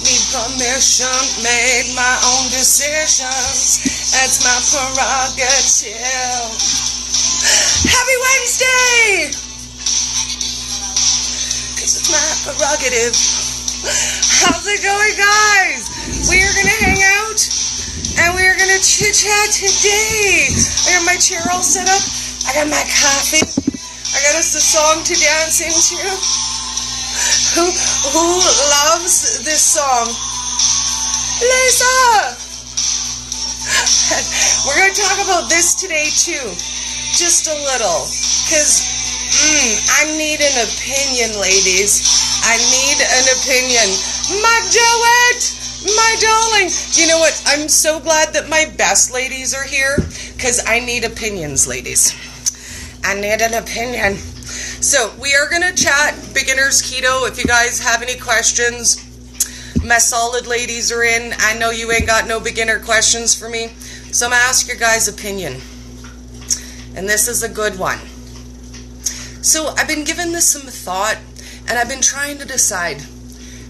need permission, made my own decisions. That's my prerogative. Happy Wednesday! Because it's my prerogative. How's it going, guys? We are going to hang out and we are going to chit-chat today. I got my chair all set up. I got my coffee. I got us a song to dance into. Who loves this song? Lisa! We're going to talk about this today too. Just a little. Because I need an opinion, ladies. I need an opinion. My duet! My darling! You know what? I'm so glad that my best ladies are here. Because I need opinions, ladies. I need an opinion. So, we are going to chat beginners keto. If you guys have any questions, my solid ladies are in. I know you ain't got no beginner questions for me. So, I'm going to ask your guys' opinion. And this is a good one. So, I've been giving this some thought, and I've been trying to decide,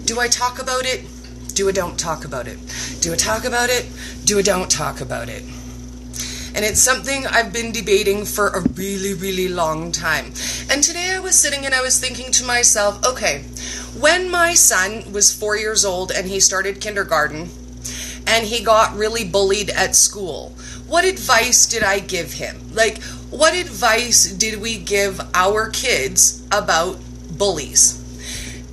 do I talk about it? Do I don't talk about it? Do I talk about it? Do I don't talk about it? And it's something I've been debating for a really, really long time. And today I was sitting and I was thinking to myself, okay, when my son was 4 years old and he started kindergarten and he got really bullied at school, what advice did I give him? Like, what advice did we give our kids about bullies?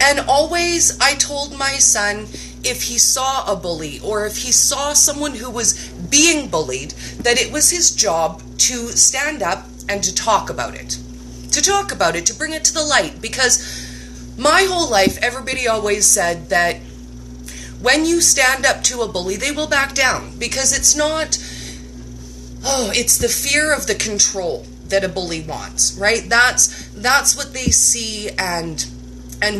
And always I told my son, if he saw a bully or if he saw someone who was being bullied, that it was his job to stand up and to talk about it. To talk about it, to bring it to the light. Because my whole life, everybody always said that when you stand up to a bully, they will back down. Because it's not, it's the fear of the control that a bully wants, right? That's what they see and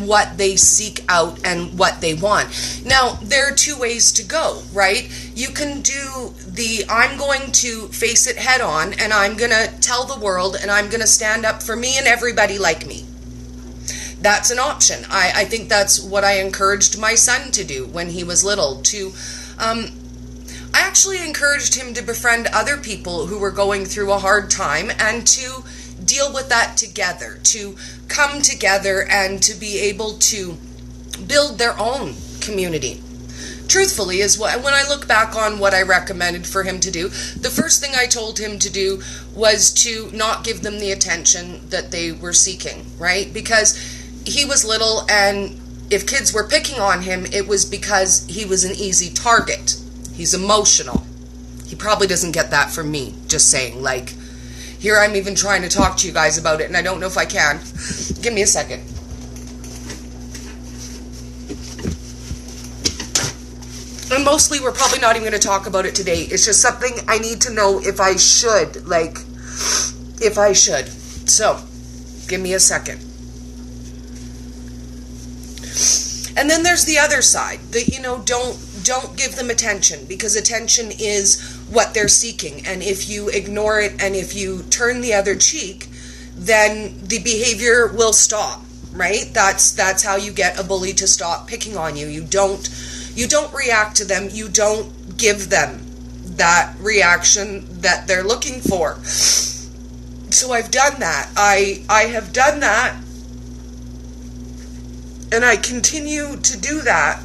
what they seek out and what they want. Now, there are two ways to go, right? You can do I'm going to face it head on and I'm going to tell the world and I'm going to stand up for me and everybody like me. That's an option. I think that's what I encouraged my son to do when he was little. I actually encouraged him to befriend other people who were going through a hard time and to deal with that together, to come together and to be able to build their own community. Truthfully, is when I look back on what I recommended for him to do, the first thing I told him to do was to not give them the attention that they were seeking, right? Because he was little and if kids were picking on him, it was because he was an easy target. He's emotional. He probably doesn't get that from me, just saying, like, here I'm even trying to talk to you guys about it, and I don't know if I can. Give me a second. And mostly, we're probably not even going to talk about it today. It's just something I need to know if I should, if I should. So, give me a second. And then there's the other side, that, don't give them attention, because attention is what they're seeking. And if you ignore it and if you turn the other cheek, then the behavior will stop, right? That's how you get a bully to stop picking on you. You don't react to them. You don't give them that reaction that they're looking for. So I've done that. I have done that, and I continue to do that.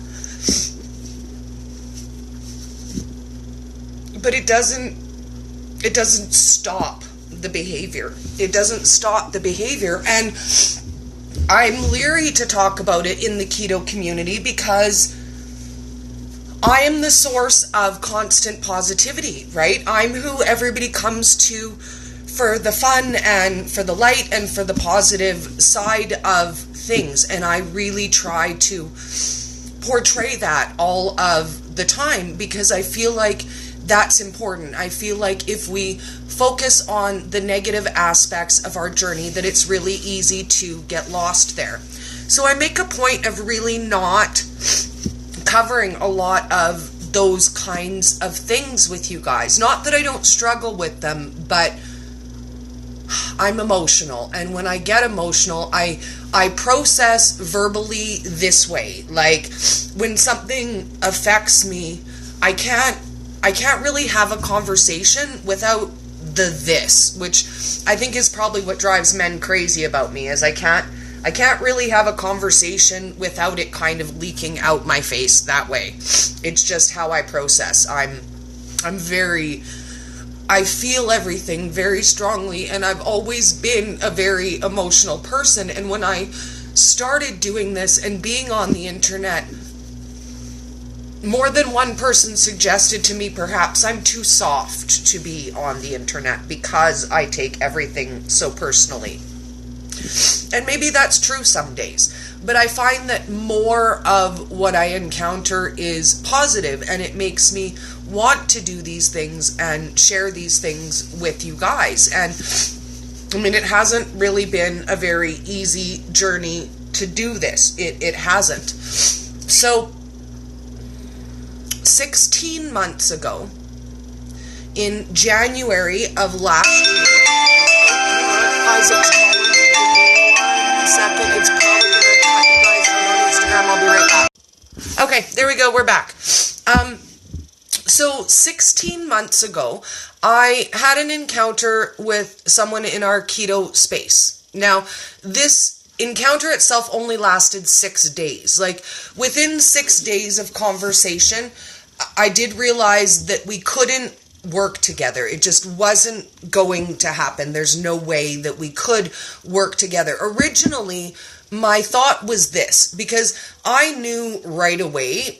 But it doesn't stop the behavior. It doesn't stop the behavior. And I'm leery to talk about it in the keto community because I am the source of constant positivity, right? I'm who everybody comes to for the fun and for the light and for the positive side of things. And I really try to portray that all of the time because I feel like that's important. I feel like if we focus on the negative aspects of our journey, that it's really easy to get lost there. So I make a point of really not covering a lot of those kinds of things with you guys. Not that I don't struggle with them, but I'm emotional. And when I get emotional, I process verbally this way. Like, when something affects me, I can't really have a conversation without this, which I think is probably what drives men crazy about me, is I can't really have a conversation without it kind of leaking out my face that way. It's just how I process. I feel everything very strongly, and I've always been a very emotional person. And when I started doing this and being on the internet, more than one person suggested to me perhaps I'm too soft to be on the internet because I take everything so personally. And maybe that's true some days, but I find that more of what I encounter is positive, and it makes me want to do these things and share these things with you guys. And I mean, it hasn't really been a very easy journey to do this. It hasn't. So 16 months ago, in January of last year, Isaac's calling me. A second, it's probably going to cut you guys out on Instagram. I'll be right back. Okay, there we go, we're back. So 16 months ago, I had an encounter with someone in our keto space. Now, this encounter itself only lasted 6 days. Like, within 6 days of conversation, I did realize that we couldn't work together. It just wasn't going to happen. There's no way that we could work together. Originally, my thought was this, because I knew right away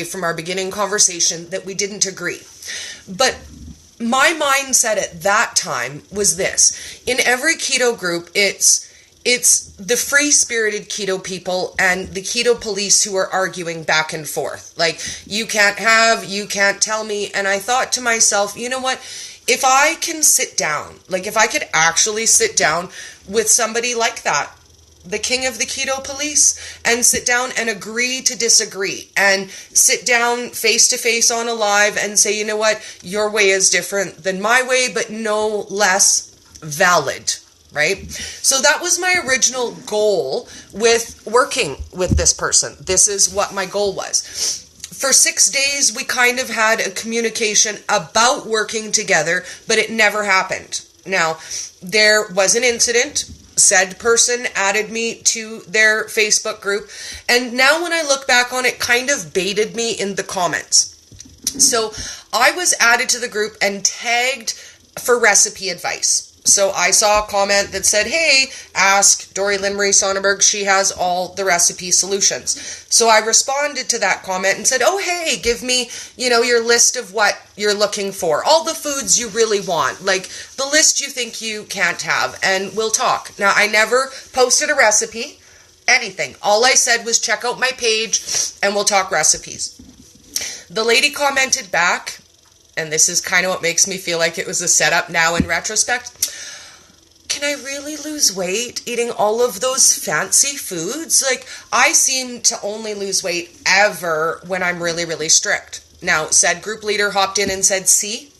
from our beginning conversation that we didn't agree. But my mindset at that time was this: in every keto group, it's the free-spirited keto people and the keto police who are arguing back and forth. Like, you can't tell me. And I thought to myself, you know what? If I can sit down, like if I could actually sit down with somebody like that, the king of the keto police, and sit down and agree to disagree, and sit down face to face on a live and say, you know what? Your way is different than my way, but no less valid. Right? So that was my original goal with working with this person. This is what my goal was. For 6 days, we kind of had a communication about working together, but it never happened. Now, there was an incident. Said person added me to their Facebook group, and now when I look back on it, kind of baited me in the comments. So I was added to the group and tagged for recipe advice. So I saw a comment that said, hey, ask Dori Marie Sonnenberg. She has all the recipe solutions. So I responded to that comment and said, oh, hey, give me, your list of what you're looking for. All the foods you really want. Like, the list you think you can't have. And we'll talk. Now, I never posted a recipe, anything. All I said was check out my page and we'll talk recipes. The lady commented back, and this is kind of what makes me feel like it was a setup now in retrospect. Can I really lose weight eating all of those fancy foods? Like, I seem to only lose weight ever when I'm really, really strict. Now, said group leader hopped in and said, see,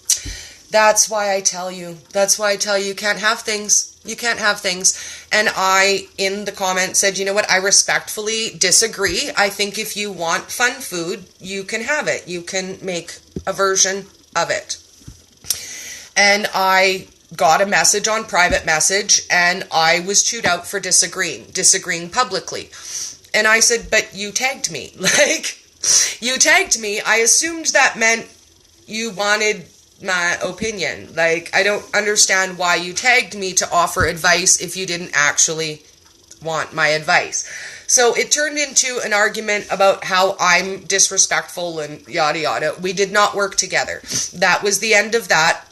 that's why I tell you you can't have things. You can't have things. And I, in the comment, said, you know what? I respectfully disagree. I think if you want fun food, you can have it. You can make a version of it. And I got a message on private message, and I was chewed out for disagreeing publicly. And I said, but you tagged me. Like, you tagged me. I assumed that meant you wanted my opinion. Like, I don't understand why you tagged me to offer advice if you didn't actually want my advice. So it turned into an argument about how I'm disrespectful and yada yada. We did not work together. That was the end of that.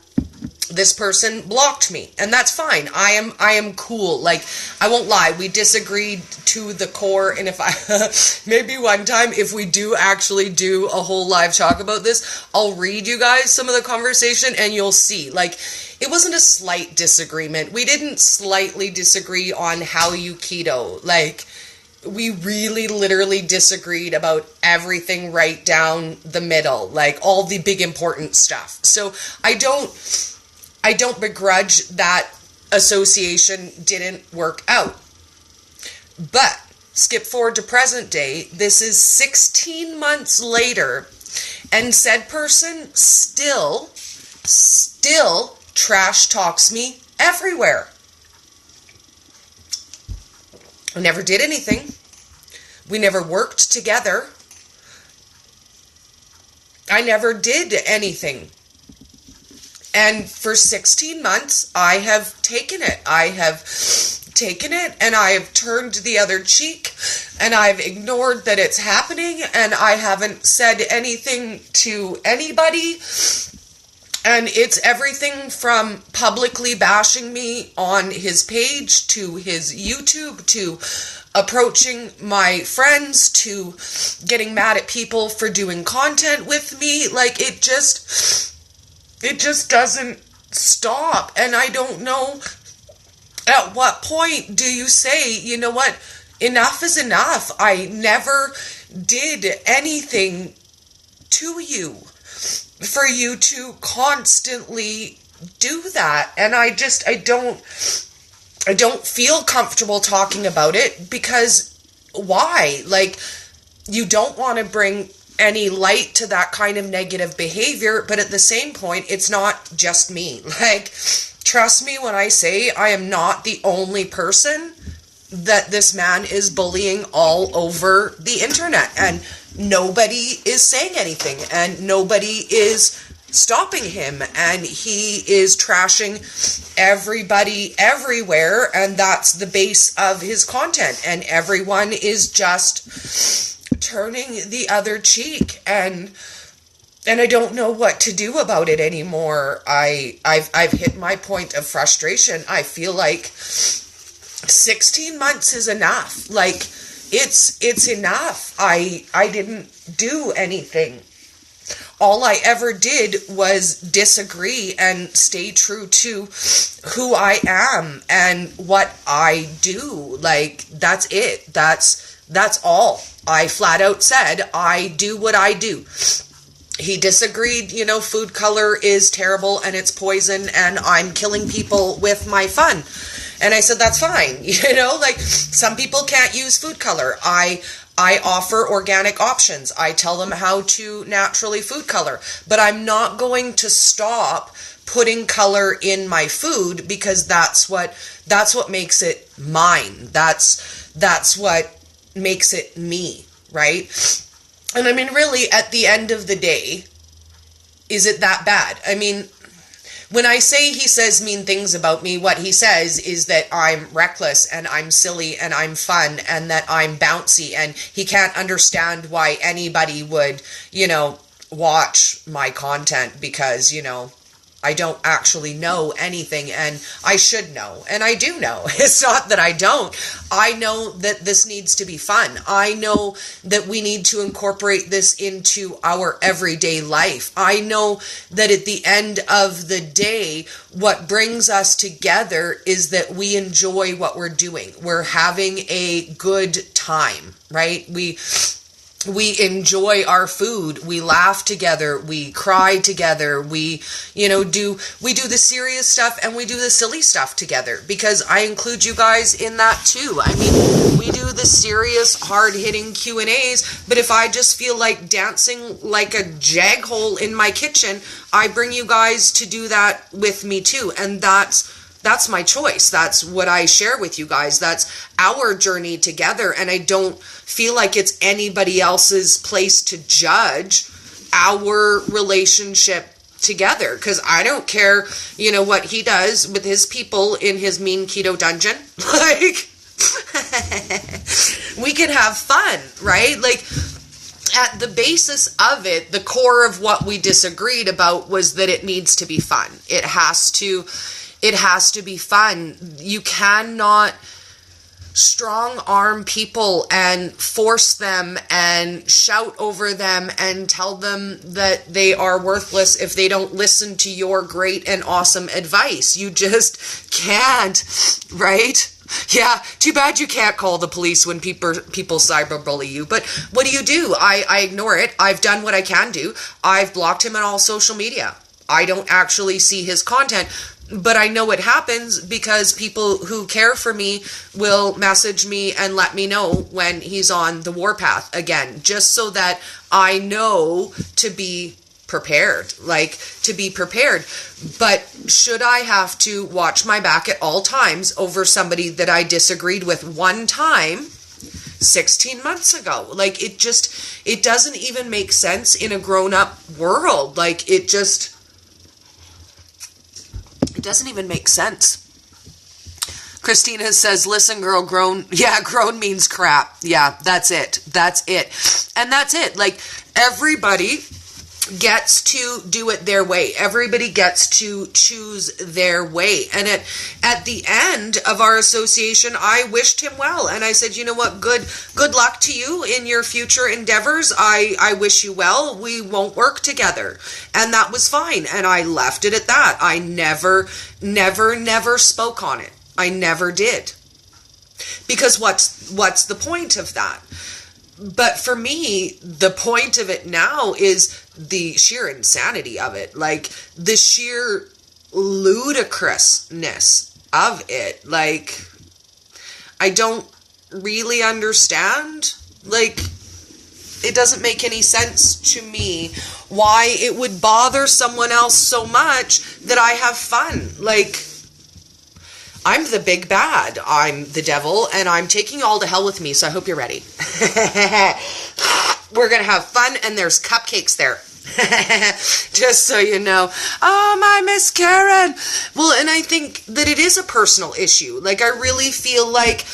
This person blocked me, and that's fine. I am cool. Like, I won't lie. We disagreed to the core, and if maybe one time, if we do actually do a whole live talk about this, I'll read you guys some of the conversation, and you'll see. Like, it wasn't a slight disagreement. We didn't slightly disagree on how you keto. Like, we really literally disagreed about everything right down the middle, like all the big important stuff. So I don't begrudge that association didn't work out. But skip forward to present day, this is 16 months later, and said person still trash talks me everywhere. I never did anything. We never worked together. I never did anything. And for 16 months, I have taken it. I have taken it, and I have turned the other cheek, and I've ignored that it's happening, and I haven't said anything to anybody. And it's everything from publicly bashing me on his page, to his YouTube, to approaching my friends, to getting mad at people for doing content with me. Like, it just doesn't stop. And I don't know, at what point do you say, you know what, enough is enough. I never did anything to you for you to constantly do that. And I don't feel comfortable talking about it, because why? Like, you don't want to bring any light to that kind of negative behavior, but at the same point, it's not just me. Like, trust me when I say I am not the only person that this man is bullying all over the internet, and nobody is saying anything, and nobody is stopping him, and he is trashing everybody everywhere, and that's the base of his content, and everyone is just turning the other cheek, and I don't know what to do about it anymore. I've hit my point of frustration. I feel like 16 months is enough. Like, it's enough. I didn't do anything. All I ever did was disagree and stay true to who I am and what I do. Like, that's it. That's all. I flat out said, I do what I do. He disagreed, food color is terrible and it's poison and I'm killing people with my fun. And I said, that's fine. Like, some people can't use food color. I offer organic options. I tell them how to naturally food color, but I'm not going to stop putting color in my food, because that's what makes it mine. That's what makes it me, right? And I mean, really, at the end of the day, is it that bad? I mean, when I say he says mean things about me, what he says is that I'm reckless and I'm silly and I'm fun and that I'm bouncy, and he can't understand why anybody would, watch my content, because, I don't actually know anything, and I should know, and I do know. It's not that I don't. I know that this needs to be fun. I know that we need to incorporate this into our everyday life. I know that at the end of the day, what brings us together is that we enjoy what we're doing. We're having a good time, right? We enjoy our food, we laugh together, we cry together, we do the serious stuff and we do the silly stuff together, because I include you guys in that too. I mean, we do the serious, hard-hitting Q&As, but if I just feel like dancing like a jaghole in my kitchen, I bring you guys to do that with me too, and that's my choice. That's what I share with you guys. That's our journey together, and I don't feel like it's anybody else's place to judge our relationship together, because I don't care, what he does with his people in his mean keto dungeon. Like, we can have fun, right? Like, at the basis of it, the core of what we disagreed about was that it needs to be fun. It has to be fun. You cannot strong arm people and force them and shout over them and tell them that they are worthless if they don't listen to your great and awesome advice. You just can't, right? Yeah, too bad you can't call the police when people cyberbully you. But what do? I ignore it. I've done what I can do. I've blocked him on all social media. I don't actually see his content, But I know it happens because people who care for me will message me and let me know when he's on the warpath again, just so that I know to be prepared, But should I have to watch my back at all times over somebody that I disagreed with one time 16 months ago? It doesn't even make sense in a grown-up world. It doesn't even make sense. Christina says, listen, girl, grown. Yeah, grown means crap. Yeah, that's it. And that's it. Everybody gets to do it their way. Everybody gets to choose their way. And at the end of our association, I wished him well. And I said, you know what? Good luck to you in your future endeavors. I wish you well. We won't work together. And that was fine. And I left it at that. I never spoke on it. I never did. Because what's the point of that? But for me, the point of it now is the sheer insanity of it. The sheer ludicrousness of it. I don't really understand. It doesn't make any sense to me why it would bother someone else so much that I have fun. I'm the big bad. I'm the devil, and I'm taking you all to hell with me, so I hope you're ready. We're going to have fun, and there's cupcakes there. Just so you know. Oh, my Miss Karen. Well, and I think that it is a personal issue. I really feel like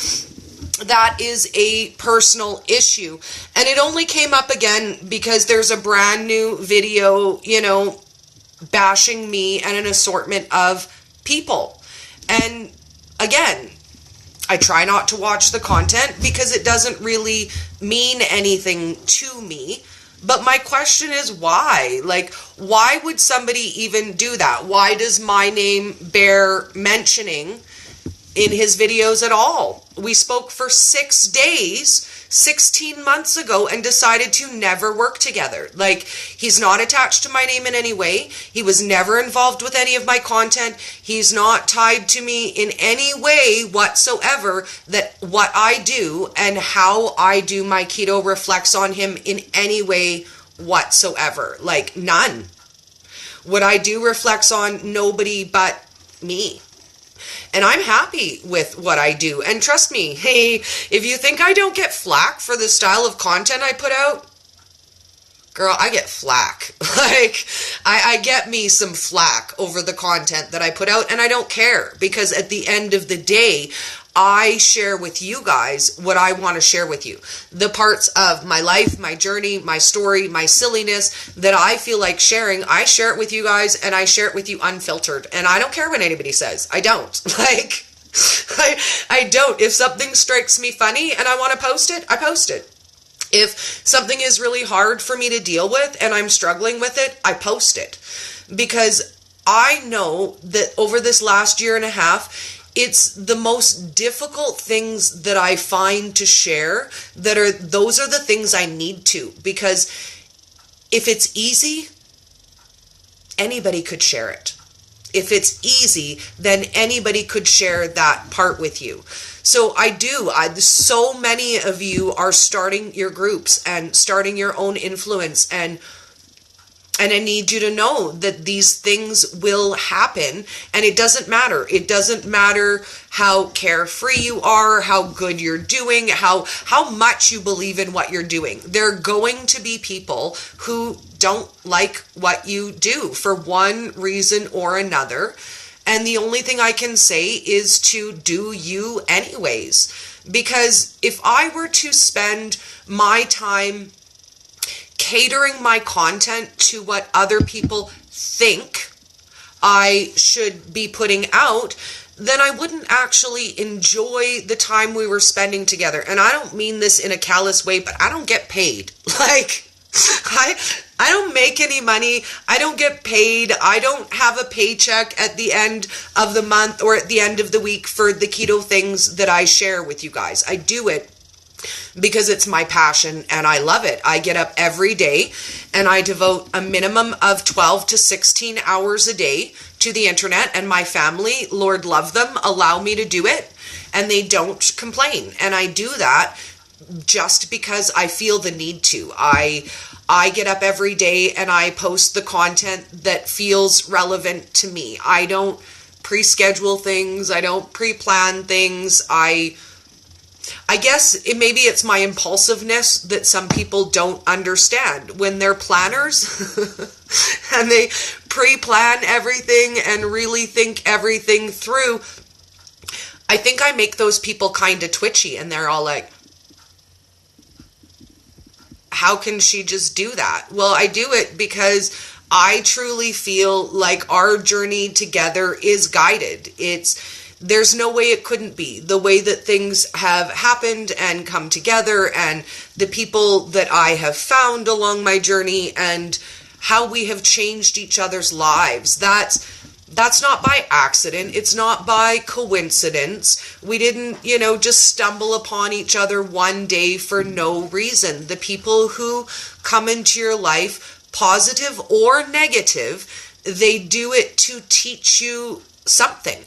that is a personal issue. And it only came up again because there's a brand new video, bashing me and an assortment of people. And again, I try not to watch the content because it doesn't really mean anything to me. But my question is why? Why would somebody even do that? Why does my name bear mentioning in his videos at all? We spoke for 6 days, 16 months ago, and decided to never work together. He's not attached to my name in any way. He was never involved with any of my content. He's not tied to me in any way whatsoever that what I do and how I do my keto reflects on him in any way whatsoever. None. What I do reflects on nobody but me. And I'm happy with what I do. And trust me, hey, if you think I don't get flack for the style of content I put out, girl, I get flack. I get me some flack over the content that I put out, and I don't care. Because at the end of the day, I share with you guys what I want to share with you. The parts of my life, my journey, my story, my silliness that I feel like sharing, I share it with you guys, and I share it with you unfiltered. And I don't care what anybody says. I don't. I don't. If something strikes me funny and I want to post it, I post it. If something is really hard for me to deal with and I'm struggling with it, I post it. Because I know that over this last year and a half, it's the most difficult things that I find to share those are the things I need to. Because if it's easy, anybody could share it. If it's easy, then anybody could share that part with you. So so many of you are starting your groups and starting your own influence, and I need you to know that these things will happen, and it doesn't matter. It doesn't matter how carefree you are, how good you're doing, how much you believe in what you're doing. There are going to be people who don't like what you do for one reason or another. And the only thing I can say is to do you anyways. Because if I were to spend my time catering my content to what other people think I should be putting out, then I wouldn't actually enjoy the time we were spending together. And I don't mean this in a callous way, but I don't get paid. I don't make any money. I don't get paid. I don't have a paycheck at the end of the month or at the end of the week for the keto things that I share with you guys. I do it because it's my passion and I love it. I get up every day and I devote a minimum of 12 to 16 hours a day to the internet, and my family, Lord love them, allow me to do it, and they don't complain. And I do that just because I feel the need to. I get up every day and I post the content that feels relevant to me. I don't pre-schedule things. I don't pre-plan things. I guess maybe it's my impulsiveness that some people don't understand. When they're planners and they pre-plan everything and really think everything through, I think I make those people kind of twitchy, and they're all like, how can she just do that? Well, I do it because I truly feel like our journey together is guided. There's no way it couldn't be. The way that things have happened and come together, and the people that I have found along my journey, and how we have changed each other's lives. That's not by accident. It's not by coincidence. We didn't, just stumble upon each other one day for no reason. The people who come into your life, positive or negative, they do it to teach you something.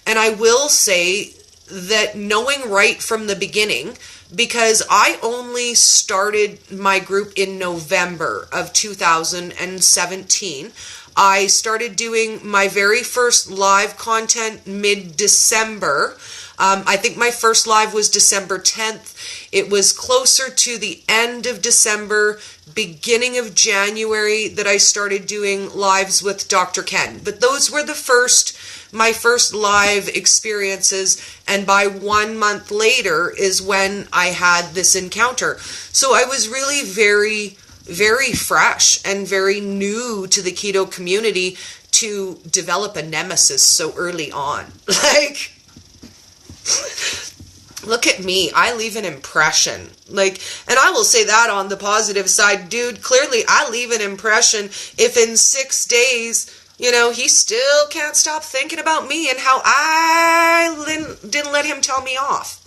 And I will say that knowing right from the beginning, because I only started my group in November of 2017. I started doing my very first live content mid-December. I think my first live was December 10th. It was closer to the end of December, beginning of January, that I started doing lives with Dr. Ken. But those were my first live experiences, and by 1 month later is when I had this encounter. So I was really very, very fresh and very new to the keto community to develop a nemesis so early on. Like, look at me. I leave an impression. And I will say that on the positive side, dude, clearly I leave an impression if in 6 days, he still can't stop thinking about me and how I didn't let him tell me off.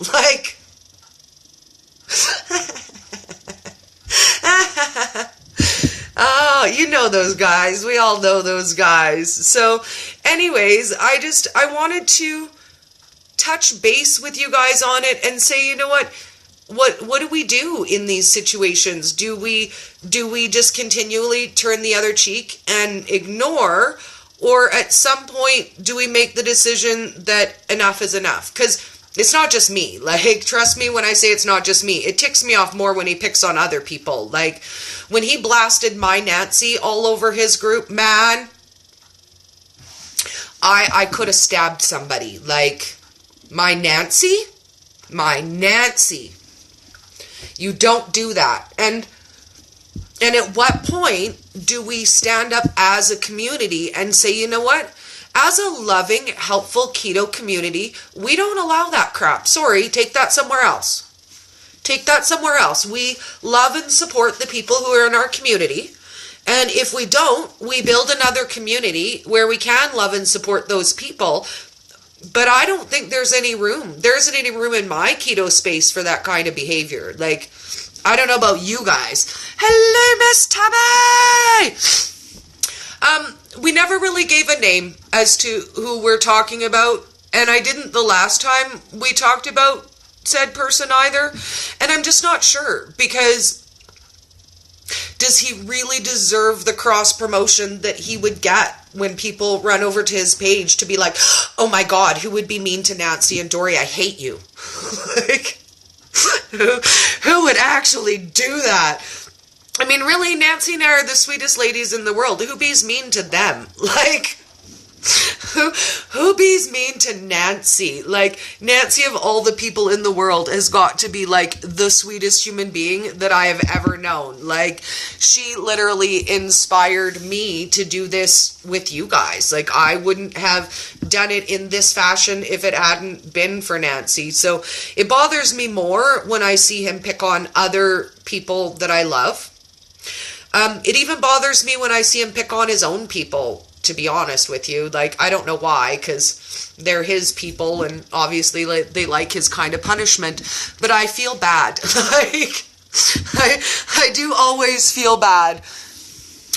Oh, those guys. We all know those guys. So anyways, I wanted to touch base with you guys on it and say, what do we do in these situations? Do we just continually turn the other cheek and ignore, or at some point do we make the decision that enough is enough? Because it's not just me. Trust me when I say it's not just me. It ticks me off more when he picks on other people. When he blasted my Nancy all over his group, man, I could have stabbed somebody. My Nancy? My Nancy. You don't do that. And at what point do we stand up as a community and say, you know what? As a loving, helpful keto community, we don't allow that crap. Sorry, take that somewhere else. Take that somewhere else. We love and support the people who are in our community. And if we don't, we build another community where we can love and support those people. But I don't think there's any room. There isn't any room in my keto space for that kind of behavior. I don't know about you guys. Hello, Miss Tabby! We never really gave a name as to who we're talking about. And I didn't the last time we talked about said person either. And I'm just not sure. Because does he really deserve the cross promotion that he would get when people run over to his page to be like, oh my God, who would be mean to Nancy and Dori? I hate you. Who would actually do that? I mean, really, Nancy and I are the sweetest ladies in the world. Who bees mean to them? Who bees mean to Nancy? Nancy of all the people in the world has got to be the sweetest human being that I have ever known. She literally inspired me to do this with you guys. I wouldn't have done it in this fashion if it hadn't been for Nancy. So it bothers me more when I see him pick on other people that I love. It even bothers me when I see him pick on his own people. to be honest with you. Like, I don't know why, because they're his people, and obviously they like his kind of punishment, but I feel bad. Like, I do always feel bad.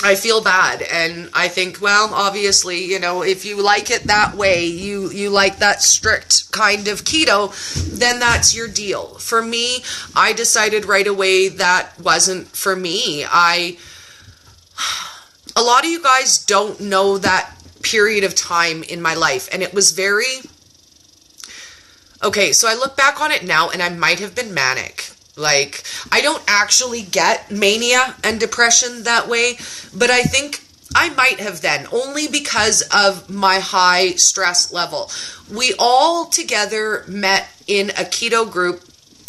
I feel bad, and I think, well, obviously, you know, if you like it that way, you like that strict kind of keto, then that's your deal. For me, I decided right away that wasn't for me. A lot of you guys don't know that period of time in my life, and it was very, okay, so I look back on it now, and I might have been manic. Like, I don't actually get mania and depression that way, but I think I might have then, only because of my high stress level. We all together met in a keto group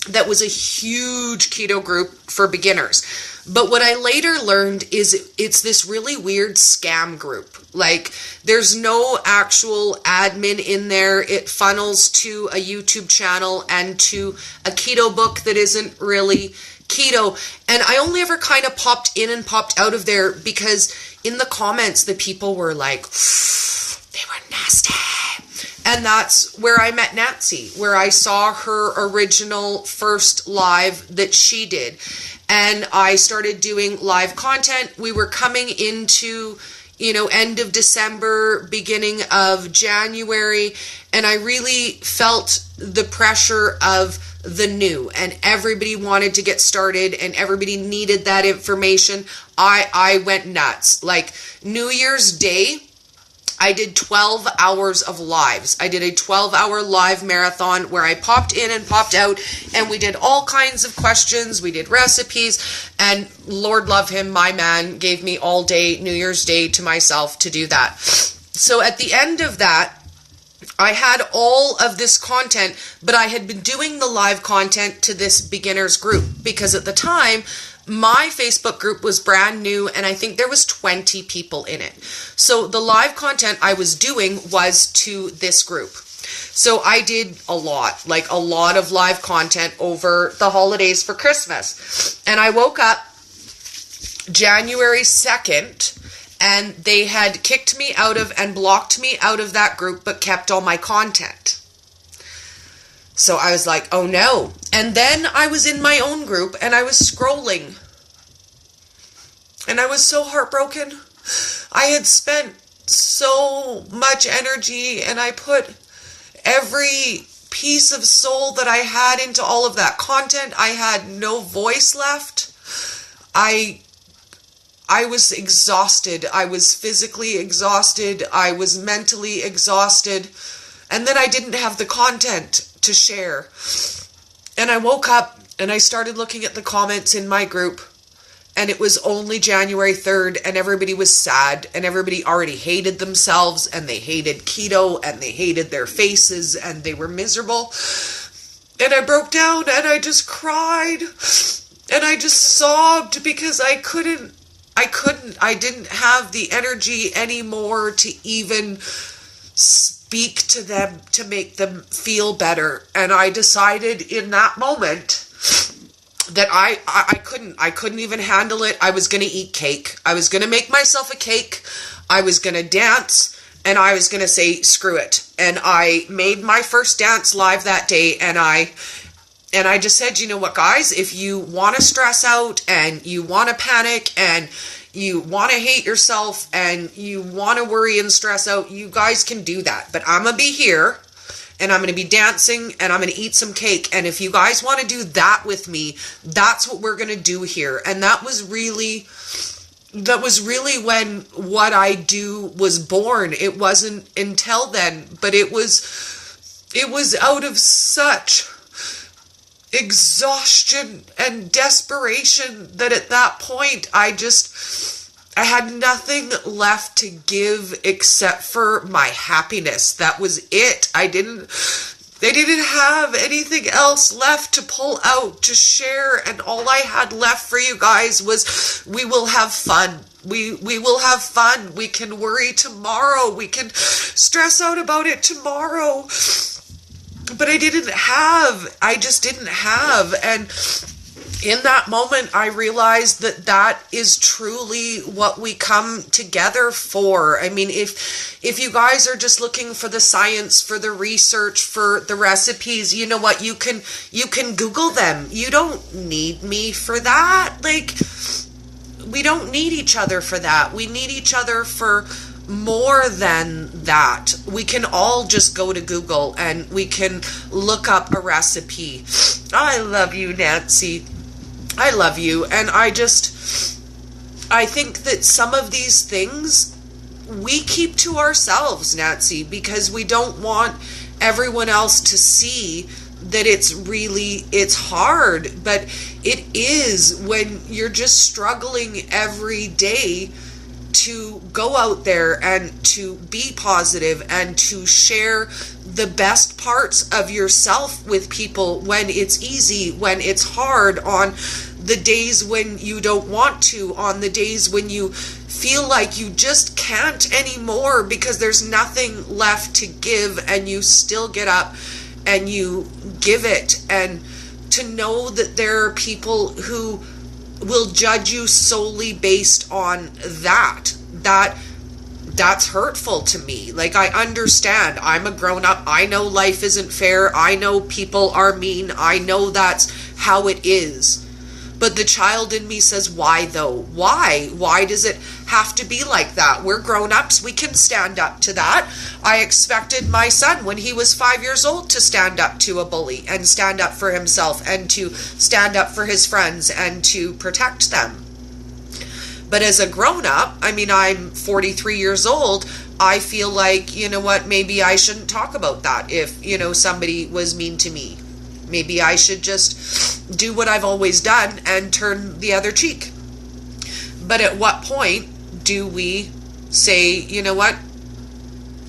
that was a huge keto group for beginners. But what I later learned is it's this really weird scam group. Like, there's no actual admin in there. It funnels to a YouTube channel and to a keto book that isn't really keto. And I only ever kind of popped in and popped out of there because in the comments, the people were like, they were nasty. And that's where I met Nancy, where I saw her original first live that she did. And I started doing live content. We were coming into, you know, end of December, beginning of January, and I really felt the pressure of the new, and everybody wanted to get started, and everybody needed that information. I went nuts. Like, New Year's Day, I did 12 hours of lives. I did a 12-hour live marathon where I popped in and popped out, and we did all kinds of questions. We did recipes, and Lord love him, my man, gave me all day, New Year's Day, to myself to do that. So at the end of that, I had all of this content, but I had been doing the live content to this beginners group because at the time, my Facebook group was brand new, and I think there was 20 people in it. So the live content I was doing was to this group. So I did a lot of live content over the holidays for Christmas. And I woke up January 2nd, and they had kicked me out of and blocked me out of that group, but kept all my content. So I was like, oh no. And then I was in my own group and I was scrolling. And I was so heartbroken. I had spent so much energy and I put every piece of soul that I had into all of that content. I had no voice left. I was exhausted. I was physically exhausted. I was mentally exhausted. And then I didn't have the content to share. And I woke up and I started looking at the comments in my group, and it was only January 3rd, and everybody was sad, and everybody already hated themselves, and they hated keto, and they hated their faces, and they were miserable. And I broke down and I just cried and I just sobbed because I didn't have the energy anymore to even speak to them to make them feel better. And I decided in that moment that I couldn't even handle it. I was going to eat cake. I was going to make myself a cake. I was going to dance, and I was going to say, screw it. And I made my first dance live that day, and I just said, you know what, guys, if you want to stress out and you want to panic and you want to hate yourself and you want to worry and stress out, you guys can do that. But I'm going to be here and I'm going to be dancing and I'm going to eat some cake. And if you guys want to do that with me, that's what we're going to do here. And that was really when what I do was born. It wasn't until then, but it was out of such exhaustion and desperation that at that point I had nothing left to give except for my happiness. That was it. I didn't have anything else left to pull out, to share, and all I had left for you guys was, we will have fun. We will have fun. We can worry tomorrow. We can stress out about it tomorrow. But I just didn't have. And in that moment, I realized that that is truly what we come together for. I mean, if you guys are just looking for the science, for the research, for the recipes, you know what? You can Google them. You don't need me for that. Like, we don't need each other for that. We need each other for more than that. We can all just go to Google and we can look up a recipe. I love you, Nancy. I love you. And I think that some of these things we keep to ourselves, Nancy, because we don't want everyone else to see that it's hard. But it is when you're just struggling every day to go out there and to be positive and to share the best parts of yourself with people when it's easy, when it's hard, on the days when you don't want to, on the days when you feel like you just can't anymore because there's nothing left to give, and you still get up and you give it. And to know that there are people who will judge you solely based on that's hurtful to me. Like, I understand. I'm a grown-up. I know life isn't fair. I know people are mean. I know that's how it is. But the child in me says, why though? Why? Why does it have to be like that? We're grown-ups. We can stand up to that. I expected my son when he was 5 years old to stand up to a bully and stand up for himself and to stand up for his friends and to protect them. But as a grown-up, I mean, I'm 43 years old, I feel like, you know what, maybe I shouldn't talk about that if, you know, somebody was mean to me. Maybe I should just do what I've always done and turn the other cheek. But at what point do we say, you know what,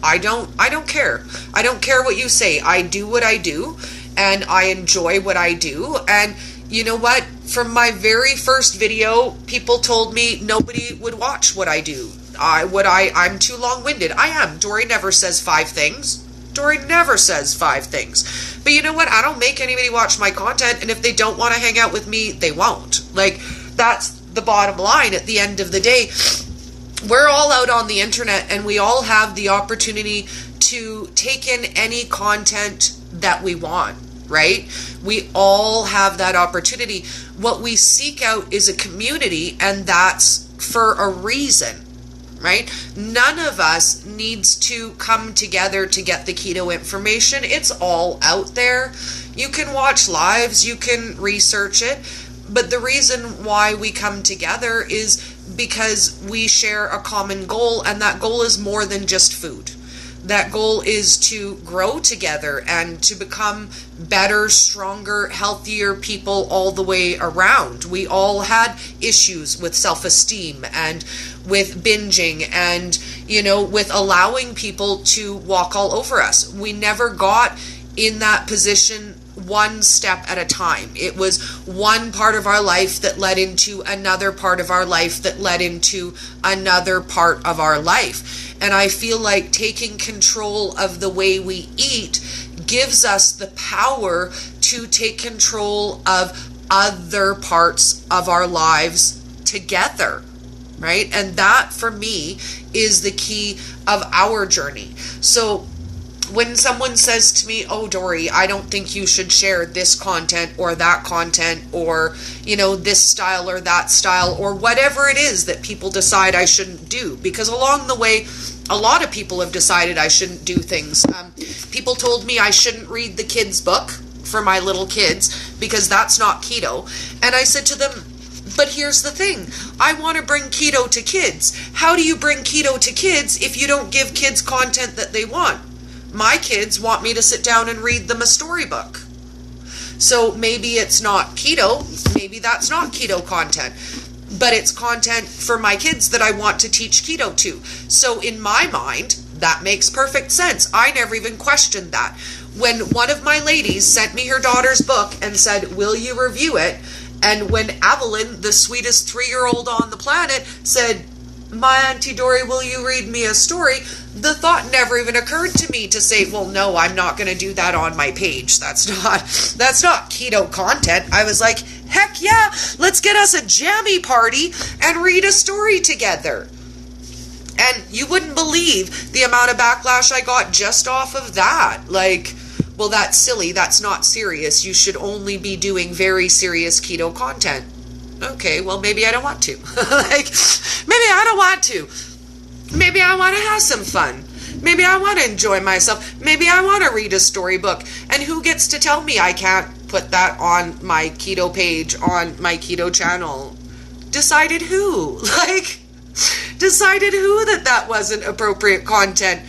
I don't care. I don't care what you say. I do what I do, and I enjoy what I do. And you know what? From my very first video, people told me nobody would watch what I do. I'm too long-winded. I am. Dori never says 5 things. Dori never says 5 things. But you know what? I don't make anybody watch my content, and if they don't want to hang out with me, they won't. Like, that's the bottom line. At the end of the day, we're all out on the internet, and we all have the opportunity to take in any content that we want, right? We all have that opportunity. What we seek out is a community, and that's for a reason, right? None of us needs to come together to get the keto information. It's all out there. You can watch lives, you can research it, but the reason why we come together is because we share a common goal, and that goal is more than just food. That goal is to grow together and to become better, stronger, healthier people all the way around. We all had issues with self-esteem and with binging and, you know, with allowing people to walk all over us. We never got in that position one step at a time. It was one part of our life that led into another part of our life that led into another part of our life. And I feel like taking control of the way we eat gives us the power to take control of other parts of our lives together, right? And that, for me, is the key of our journey. So when someone says to me, oh, Dori, I don't think you should share this content or that content or, you know, this style or that style or whatever it is that people decide I shouldn't do, because along the way, a lot of people have decided I shouldn't do things. People told me I shouldn't read the kids' book for my little kids because that's not keto. And I said to them, but here's the thing. I want to bring keto to kids. How do you bring keto to kids if you don't give kids content that they want? My kids want me to sit down and read them a storybook. So maybe it's not keto. Maybe that's not keto content. But it's content for my kids that I want to teach keto to. So in my mind, that makes perfect sense. I never even questioned that. When one of my ladies sent me her daughter's book and said, will you review it? And when Evelyn, the sweetest 3-year-old on the planet, said, my Auntie Dori, will you read me a story? The thought never even occurred to me to say, well, no, I'm not going to do that on my page. That's not keto content. I was like, Heck yeah, let's get us a jammy party and read a story together. And you wouldn't believe the amount of backlash I got just off of that. Like, well, that's silly. That's not serious. You should only be doing very serious keto content. Okay, well, maybe I don't want to. Like, maybe I don't want to. Maybe I want to have some fun. Maybe I want to enjoy myself. Maybe I want to read a storybook. And who gets to tell me I can't put that on my keto page, on my keto channel? Decided who? Like, decided who that wasn't appropriate content?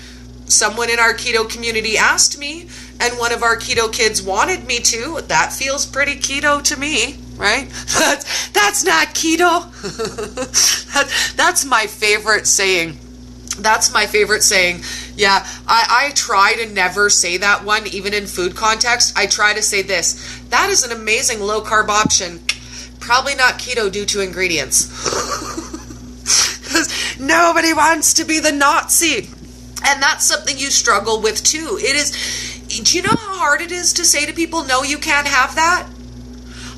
Someone in our keto community asked me, and one of our keto kids wanted me to. That feels pretty keto to me, right? That's not keto. That's my favorite saying. That's my favorite saying. Yeah, I try to never say that one, even in food context. I try to say this: that is an amazing low-carb option. Probably not keto due to ingredients. Because nobody wants to be the Nazi. And that's something you struggle with too. It is, do you know how hard it is to say to people, no, you can't have that?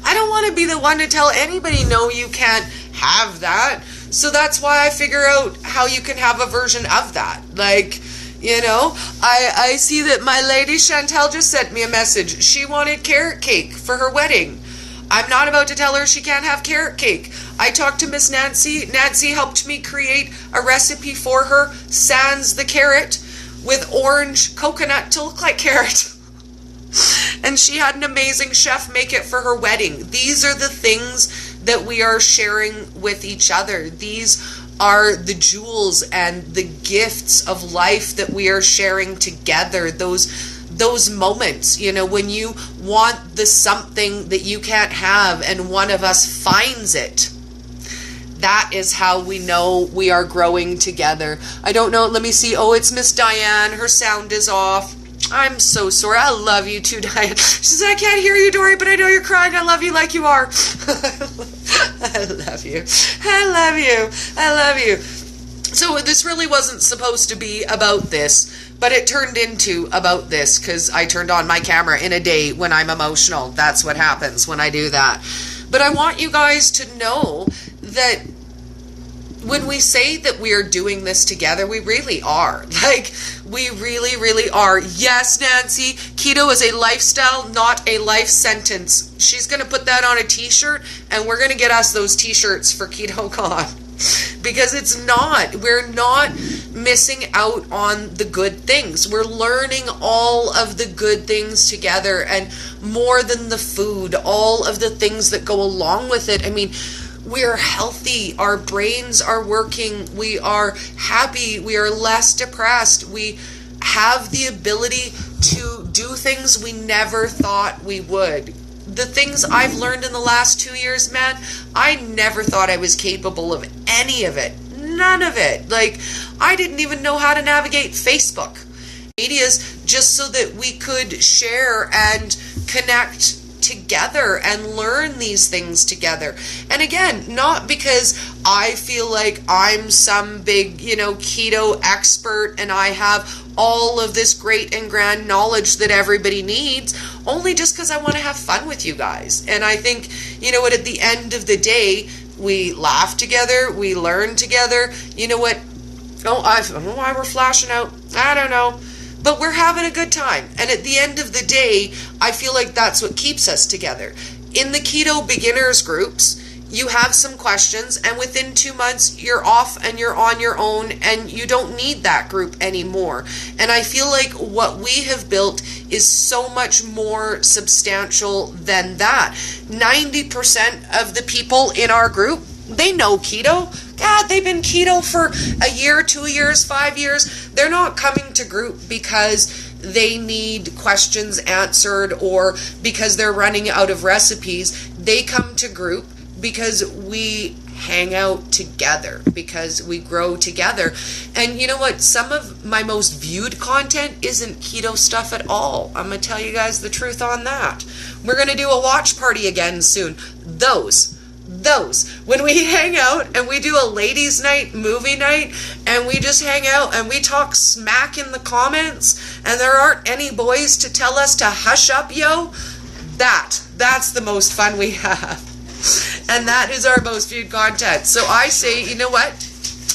I don't want to be the one to tell anybody, no, you can't have that. So that's why I figure out how you can have a version of that. Like, you know, I see that my lady Chantel just sent me a message. She wanted carrot cake for her wedding. I'm not about to tell her she can't have carrot cake. I talked to Miss Nancy. Nancy helped me create a recipe for her, sans the carrot, with orange coconut to look like carrot. And she had an amazing chef make it for her wedding. These are the things that we are sharing with each other. These are the jewels and the gifts of life that we are sharing together. Those moments, you know, when you want the something that you can't have and one of us finds it. That is how we know we are growing together. I don't know. Let me see. Oh, it's Miss Diane. Her sound is off. I'm so sorry. I love you too, Diane. She says, I can't hear you, Dori, but I know you're crying. I love you like you are. I love you. I love you. I love you. So this really wasn't supposed to be about this, but it turned into about this because I turned on my camera in a day when I'm emotional. That's what happens when I do that. But I want you guys to know that when we say that we are doing this together, we really are. Like, we really, really are. Yes, Nancy, keto is a lifestyle, not a life sentence. She's going to put that on a t-shirt, and we're going to get us those t-shirts for KetoCon. Because it's not. We're not missing out on the good things. We're learning all of the good things together, and more than the food, all of the things that go along with it. I mean, we are healthy, our brains are working, we are happy, we are less depressed, we have the ability to do things we never thought we would. The things I've learned in the last 2 years, man, I never thought I was capable of any of it. None of it. Like, I didn't even know how to navigate Facebook. Media's just so that we could share and connect together and learn these things together. And again, not because I feel like I'm some big, you know, keto expert and I have all of this great and grand knowledge that everybody needs, only just because I want to have fun with you guys. And I think, you know what, at the end of the day, we laugh together, we learn together. You know what? Oh, I don't know why we're flashing out. I don't know. But we're having a good time. And at the end of the day, I feel like that's what keeps us together. In the keto beginners groups, you have some questions, and within 2 months, you're off and you're on your own, and you don't need that group anymore. And I feel like what we have built is so much more substantial than that. 90% of the people in our group, they know keto. God, they've been keto for a year, 2 years, 5 years. They're not coming to group because they need questions answered or because they're running out of recipes. They come to group because we hang out together, because we grow together. And you know what? Some of my most viewed content isn't keto stuff at all. I'm going to tell you guys the truth on that. We're going to do a watch party again soon. Those, when we hang out and we do a ladies' night, movie night, and we just hang out and we talk smack in the comments, and there aren't any boys to tell us to hush up, yo, that's the most fun we have. And that is our most viewed content. So I say, you know what?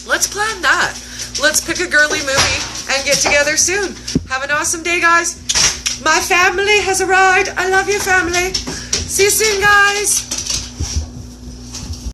Let's plan that. Let's pick a girly movie and get together soon. Have an awesome day, guys. My family has arrived. I love you, family. See you soon, guys.